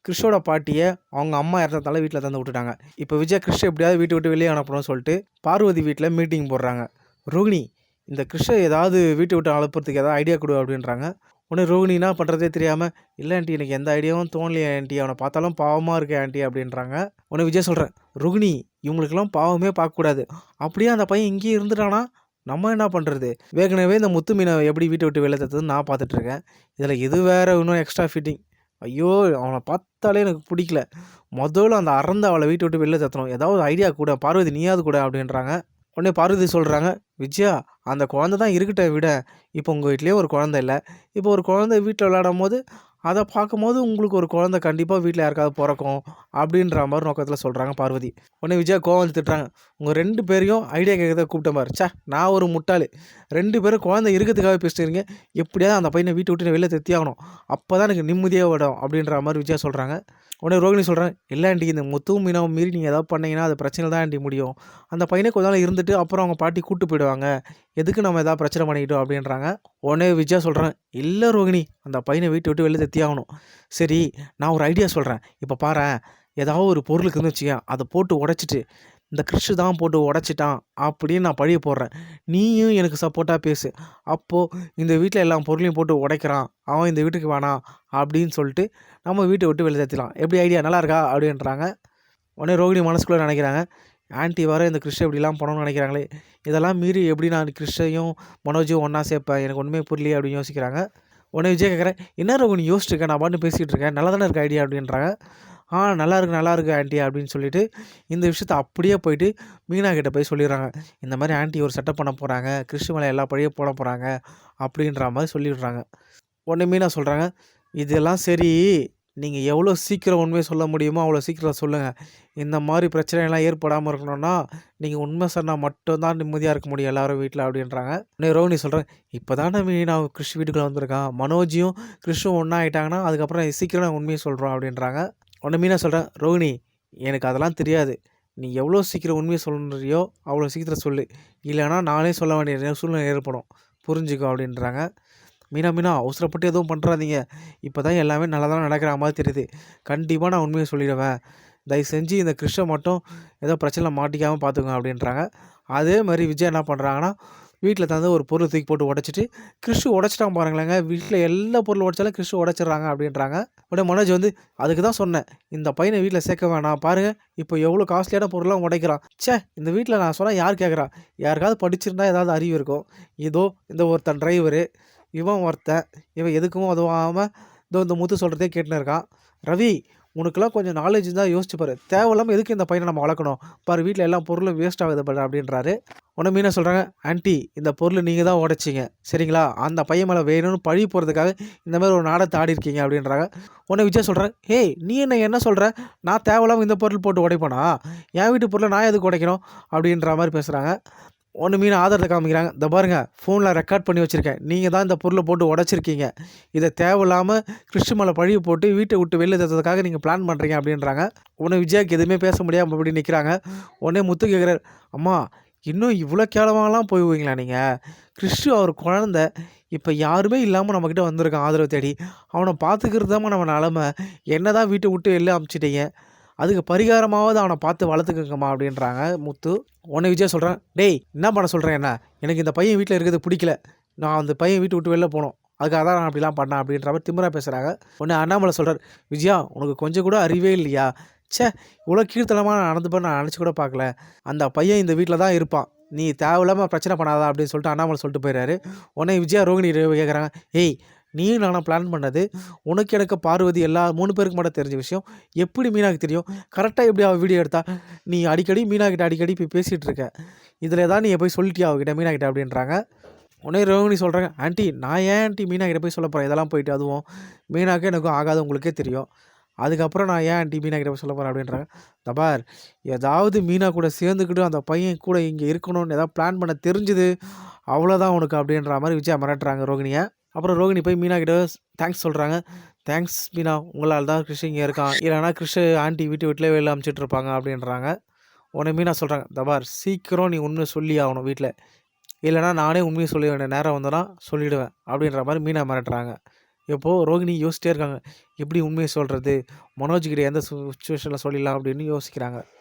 கிறிஷோட பாட்டிய அவங்க அம்மா இறந்ததால வீட்ல தந்து விட்டுட்டாங்க. இப்போ விஜயா கிறிஷ எப்படியாவது வீட்ட விட்டு வெளிய அனுப்பணும்னு சொல்லிட்டு பார்வதி வீட்ல மீட்டிங் போடுறாங்க. ரோகிணி, இந்த கிறிஷ ஏதாவது வீட்ட விட்டு அனுப்புறதுக்கு ஏதாவது ஐடியா குடு அப்படின்றாங்க. உடனே ரோகிணி என்ன பண்ணுறதே தெரியாமல், இல்லை ஆண்டி எனக்கு எந்த ஐடியாவும் தோணலையே ஆண்டி, அவனை பார்த்தாலும் பாவமாக இருக்கே ஆண்டி அப்படின்றாங்க. உடனே விஜய் சொல்கிறேன், ரோகிணி இவங்களுக்கெல்லாம் பாவமே பார்க்கக்கூடாது. அப்படியே அந்த பையன் இங்கேயே இருந்துட்டானா நம்ம என்ன பண்ணுறது? வேகனவே இந்த முத்து மீனை எப்படி வீட்டை விட்டு வெளில தத்துன்னு நான் பார்த்துட்ருக்கேன். இதில் இது வேறு இன்னும் எக்ஸ்ட்ரா ஃபிட்டிங். ஐயோ, அவனை பார்த்தாலே எனக்கு பிடிக்கல. முதல்ல அந்த அறந்த அவளை வீட்டை விட்டு வெளில தத்தணும். ஏதாவது ஐடியா கூட, பார்வதி நீயாவது கூட அப்படின்றாங்க. உடனே பார்வதி சொல்கிறாங்க, விஜயா அந்த குழந்தை தான் இருக்கட்ட விட, இப்போ உங்கள் வீட்லேயே ஒரு குழந்தை இல்லை. இப்போ ஒரு குழந்தை வீட்டில் விளையாடும் போது அதை பார்க்கும்போது உங்களுக்கு ஒரு குழந்தை கண்டிப்பாக வீட்டில் யாருக்காவது பிறக்கும் அப்படின்ற மாதிரி நோக்கத்தில் சொல்கிறாங்க பார்வதி. உடனே விஜயா கோவம் திட்டுறாங்க, உங்கள் 2 பேரையும் ஐடியா கேட்கறத கூப்பிட்ட மாதிரி. நான் ஒரு முட்டாள். 2 பேரும் குழந்தை இருக்கிறதுக்காக பேசிட்டுருங்க. எப்படியாவது அந்த பையனை வீட்டை விட்டு வெளில தெத்தியாகணும். அப்போ தான் எனக்கு நிம்மதியாக விடும் அப்படின்ற மாதிரி விஜயா சொல்கிறாங்க. உடனே ரோகிணி சொல்கிறேன், இல்லை ஆண்டி இந்த முத்துவும் மீனாவும் மீறி நீங்கள் ஏதாவது பண்ணிங்கன்னா அது பிரச்சனை தான் ஆண்டி முடியும். அந்த பையனே கொஞ்ச நாள் இருந்துட்டு அப்புறம் அவங்க பாட்டி கூப்பிட்டு போயிடுவாங்க. எதுக்கு நம்ம எதாவது பிரச்சனை பண்ணிக்கிட்டோம் அப்படின்றாங்க. உடனே விஜயா சொல்கிறேன், இல்லை ரோகிணி அந்த பையனை வீட்டை விட்டு வெளில தெத்தியாகணும். சரி, நான் ஒரு ஐடியா சொல்கிறேன். இப்போ பாரேன், ஏதாவது ஒரு பொருளுக்கு இருந்து வச்சுக்கேன், அதை போட்டு உடைச்சிட்டு இந்த கிறிஷு தான் போட்டு உடைச்சிட்டான் அப்படின்னு நான் பழிய போடுறேன். நீயும் எனக்கு சப்போர்ட்டாக பேசு. அப்போது இந்த வீட்டில் எல்லா பொருளையும் போட்டு உடைக்கிறான், அவன் இந்த வீட்டுக்கு வேணாம் அப்படின்னு சொல்லிட்டு நம்ம வீட்டை விட்டு வெளில தத்திடலாம். எப்படி ஐடியா நல்லா இருக்கா அப்படின்றாங்க. உடனே ரோகிணி மனசுக்குள்ளே நினைக்கிறாங்க, ஆன்ட்டி வர இந்த கிறிஷை இப்படிலாம் பண்ணணும்னு நினைக்கிறாங்களே, இதெல்லாம் மீறி எப்படி நான் கிறிஷையும் மனோஜையும் ஒன்றா சேர்ப்பேன், எனக்கு ஒன்றுமே புரியலையே அப்படின்னு யோசிக்கிறாங்க. உடனே விஜய் கேட்குறேன், என்ன ரோகிணி யோசிச்சுருக்கேன், நான் பாட்டு பேசிகிட்டு இருக்கேன், நல்லா தானே இருக்க ஐடியா அப்படின்றாங்க. நல்லா இருக்கு ஆண்ட்டி அப்படின்னு சொல்லிட்டு இந்த விஷயத்த அப்படியே போயிட்டு மீனா கிட்ட போய் சொல்லிடுறாங்க. இந்த மாதிரி ஆண்ட்டி ஒரு செட்டப் பண்ண போகிறாங்க, கிறிஷ் மேலே எல்லா பழியும் போட போகிறாங்க அப்படின்ற மாதிரி சொல்லிடுறாங்க. உடனே மீனா சொல்கிறாங்க, இதெல்லாம் சரி, நீங்கள் எவ்வளோ சீக்கிரம் உண்மையை சொல்ல முடியுமோ அவ்வளோ சீக்கிரம் சொல்லுங்கள். இந்த மாதிரி பிரச்சனைலாம் ஏற்படாமல் இருக்கணும்னா நீங்கள் உண்மை சொன்னால் மட்டும்தான் நிம்மதியாக இருக்க முடியும் எல்லோரும் வீட்டில் அப்படின்றாங்க. உடனே ரோகிணி சொல்கிறேன், இப்போ தானே மீனா கிறிஷ் வீட்டுக்குள்ளே வந்திருக்கான், மனோஜியும் கிறிஷும் ஒன்றா ஆகிட்டாங்கன்னா அதுக்கப்புறம் சீக்கிரம் நான் உண்மையை சொல்கிறோம் அப்படின்றாங்க. உடனே மீனா சொல்கிறேன், ரோகிணி எனக்கு அதெல்லாம் தெரியாது, நீ எவ்வளோ சீக்கிரம் உண்மையை சொல்கிறியோ அவ்வளோ சீக்கிரம் சொல்லு, இல்லைனா நானே சொல்ல வேண்டிய சூழ்நிலை ஏற்படும், புரிஞ்சுக்கோ அப்படின்றாங்க. மீனா அவசரப்பட்டு எதுவும் பண்ணுறாதீங்க, இப்போ தான் எல்லாமே நல்லா தான் நடக்கிற மாதிரி தெரியுது, கண்டிப்பாக நான் உண்மையை சொல்லிடுவேன், தயவு செஞ்சு இந்த கிறிஷை மட்டும் ஏதோ பிரச்சனை மாட்டிக்காமல் பார்த்துக்கோங்க அப்படின்றாங்க. அதே மாதிரி விஜய் என்ன பண்ணுறாங்கன்னா, வீட்டில் தந்து ஒரு பொருள் தூக்கி போட்டு உடச்சிட்டு கிறிஷு உடச்சிட்டான் பாருங்களேங்க, வீட்டில் எல்லா பொருள் உடச்சாலும் கிறிஷு உடச்சிட்றாங்க அப்படின்றாங்க. உடனே மனோஜ் வந்து, அதுக்கு தான் சொன்னேன் இந்த பையனை வீட்டில் சேர்க்க வேணாம், பாருங்கள் இப்போ எவ்வளோ காஸ்ட்லியான பொருளாக உடைக்கிறான், இந்த வீட்டில் நான் சொன்னால் யார் கேட்குறா, யாருக்காவது படிச்சிருந்தா ஏதாவது அறிவு இருக்கும், இதோ இந்த ஒருத்தன் டிரைவரு, இவன் ஒருத்தன், இவன் எதுக்கும் உதவாமல் இந்த முத்து சொல்கிறதே கேட்டுன்னு இருக்கான். ரவி, உனக்குலாம் கொஞ்சம் நாலேஜ் தான் யோசிச்சு பாரு, தேவையில்லாமல் எதுக்கு இந்த பையனை நம்ம வளர்க்கணும், பாரு வீட்டில் எல்லா பொருளும் வேஸ்ட் ஆகுது பாரு அப்படின்றாரு. உடனே மீனா சொல்கிறாங்க, ஆண்டி இந்த பொருள் நீங்கள் தான் உடைச்சிங்க சரிங்களா, அந்த பையன் மேலே வேணும்னு பழி போகிறதுக்காக இந்த மாதிரி ஒரு நாடகத்தை ஆடி இருக்கீங்க அப்படின்றாங்க. உடனே விஜய் சொல்கிறேன், ஏய் நீ என்ன சொல்கிற, நான் தேவையில்லாமல் இந்த பொருள் போட்டு உடைப்பேனா, என் வீட்டு பொருளை நான் எதுக்கு உடைக்கணும் அப்படின்ற மாதிரி பேசுகிறாங்க. ஒன்று மீன் ஆதாரத்தை காமிக்கிறாங்க, இந்த பாருங்கள் ஃபோனில் ரெக்கார்ட் பண்ணி வச்சுருக்கேன், நீங்கள் தான் இந்த பொருளை போட்டு உடச்சிருக்கீங்க, இதை தேவையில்லாமல் கிறிஸ்து மேலே பழிவு போட்டு வீட்டை விட்டு வெளில தரதுக்காக நீங்கள் பிளான் பண்ணுறீங்க அப்படின்றாங்க. உடனே விஜயாக்கு எதுவுமே பேச முடியாமல் அப்படி நிற்கிறாங்க. உடனே முத்து கேட்குறாரு, அம்மா இன்னும் இவ்வளோ கேவலமாலாம் போய்வீங்களா நீங்கள், கிறிஸ்து அவர் குழந்த இப்போ யாருமே இல்லாமல் நம்மக்கிட்ட வந்திருக்கான் ஆதரவு தேடி, அவனை பார்த்துக்கிறது தான் நம்ம நிலமை, என்ன தான் வீட்டை விட்டு வெளில அமுச்சிட்டீங்க, அதுக்கு பரிகாரமாவது அவனை பார்த்து வளர்த்துக்கங்கம்மா அப்படின்றாங்க முத்து. உடனே விஜய் சொல்கிறேன், டேய் என்ன பண்ண சொல்கிறேன், என்ன எனக்கு இந்த பையன் வீட்டில் இருக்கிறது பிடிக்கல, நான் அந்த பையன் வீட்டை விட்டு வெளில போகணும், அதுக்காக தான் நான் அப்படிலாம் பண்ணேன் அப்படின்ற மாதிரி திமிரா பேசுகிறாங்க. உடனே அண்ணாமலை சொல்கிறார், விஜயா உனக்கு கொஞ்சம் கூட அறிவே இல்லையா, இவ்வளோ கீழ்த்தனமாக நான் நடந்துப்பேன் நான் நினச்சி கூட பார்க்கல, அந்த பையன் இந்த வீட்டில் தான் இருப்பான், நீ தேவையில்லாமல் பிரச்சனை பண்ணாதா அப்படின்னு சொல்லிட்டு அண்ணாமலை சொல்லிட்டு போயிடுறாரு. உடனே விஜயா ரோகிணி கேட்குறாங்க, ஏய் நீயும் நானும் பிளான் பண்ணது, உனக்கு எனக்கு பார்வதி எல்லா 3 பேருக்கு மட்டும் தெரிஞ்ச விஷயம், எப்படி மீனாக்கு தெரியும், கரெக்டாக எப்படி அவள் வீடியோ எடுத்தா, நீ அடிக்கடி மீனாக்கிட்ட அடிக்கடி போய் பேசிகிட்டு இருக்க, இதில் ஏதாவது நீ போய் சொல்லிட்டியா அவகிட்ட மீனாக்கிட்ட அப்படின்றாங்க. உடனே ரோகிணி சொல்கிறாங்க, ஆண்டி நான் ஏன் ஆண்டி மீனாக்கிட்ட போய் சொல்ல போகிறேன், இதெல்லாம் போயிட்டு அதுவும் மீனாக்கே எனக்கும் ஆகாது உங்களுக்கே தெரியும், அதுக்கப்புறம் நான் ஏன் ஆண்டி மீனாக்கிட்ட போய் சொல்ல போகிறேன் அப்படின்றாங்க. தபார் ஏதாவது மீனா கூட சேர்ந்துக்கிட்டு அந்த பையன் கூட இங்கே இருக்கணும்னு ஏதாவது பிளான் பண்ண தெரிஞ்சுது அவ்வளோதான் உனக்கு அப்படின்ற மாதிரி விஜயா மிரட்டுறாங்க ரோகிணியை. அப்புறம் ரோகிணி போய் மீனா கிட்ட தேங்க்ஸ் சொல்கிறாங்க. தேங்க்ஸ் மீனா, உங்களால் தான் கிறிஷ் இங்கே இருக்கான், இல்லைனா கிறிஷ் ஆண்டி வீட்டிலே வெளில அமுச்சிட்ருப்பாங்க அப்படின்றாங்க. உடனே மீனா சொல்கிறாங்க, தபார் சீக்கிரம் நீ உண்மையை சொல்லி ஆகணும் வீட்டில், இல்லைனா நானே உண்மையை சொல்ல வேண்டிய நேரம் வந்தோன்னா சொல்லிவிடுவேன் அப்படின்ற மாதிரி மீனா மிரட்டுறாங்க. இப்போது ரோகிணி யோசிச்சிட்டே இருக்காங்க. எப்படி உண்மைய சொல்றது? மனோஜ்கிட்ட எந்த சுச்சுவேஷனில் சொல்லிடலாம் அப்படின்னு யோசிக்கிறாங்க.